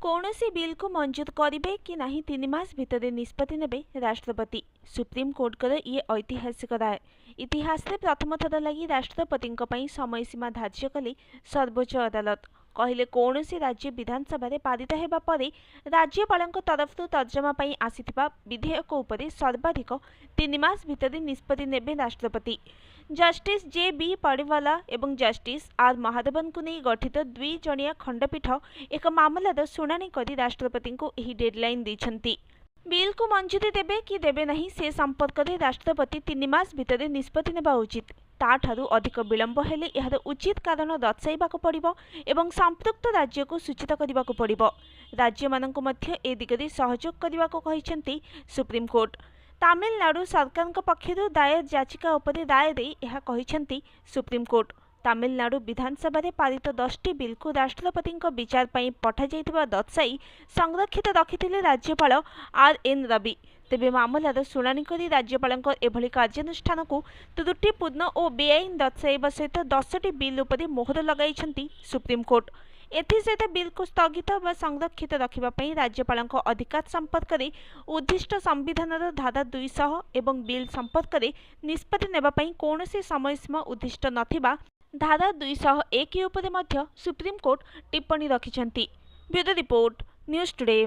कौनसी बिल को मंजूर करेंगे कि नहीं 3 मास भितर निष्पत्ति नेबे राष्ट्रपति। सुप्रीम कोर्ट ये ऐतिहासिक राय। इतिहास में प्रथम थर लगी राष्ट्रपति समय सीमा धार्य कले सर्वोच्च अदालत। कहले कौनसी राज्य विधानसभा पारित होगा पर राज्यपाल तरफ तर्जमा आसीथिबा विधेयक उपरे सर्वाधिक 3 मास भितर निष्पत्ति नेबे राष्ट्रपति। जस्टिस जे बी पड़ीवाला एवं जस्टिस आर महादेवन को नहीं गठित 2 जणिया खंडपीठ एक मामलार शुणाणी कर राष्ट्रपति को यही डेडलाइन देछंती। बिल को मंजूरी देबे कि देबे नहीं से संपर्क में राष्ट्रपति 3 मास भितर निष्पत्ति नेबा उचित। ताठारु अधिक विलंब हेले यार उचित कारण दर्शाइबाकु पड़िबो एवं संपृक्त राज्य को सूचित करिबाकु पड़िबो। राज्य माननकु मध्य ए दिगरे सहयोग करिबाकु कहिसेंती सुप्रीम कोर्ट। तमिलनाडु सरकार पक्षरु दायर याचिका उपरे राय दे यह कहिसेंती सुप्रीम कोर्ट। तमिलनाडु विधानसभा पारित 10टी बिल को राष्ट्रपति विचार पर पठा जाइथिबा दर्शाई संरक्षित रखिथिले राज्यपाल आर एन रवि। तेबे मामलार शुणाणी करी राज्यपाल एभली कार्यानुष्ठान को त्रुटिपूर्ण और बेआईन दर्शाइबा सहित 10टी बिल उपरे मोहर लगाइछंती सुप्रीम कोर्ट। एसत बिल को स्थगित व संरक्षित रखापी राज्यपाल अधिकार संपर्क में उद्दिष्ट संविधान धारा 200 एवं बिल संपर्क में निष्पत्ति नेबापी कौन समय सीमा उद्दिष्ट नथिबा धारा 201 उपरे सुप्रीम कोर्ट टिप्पणी रखिछंती। Bureau report news today.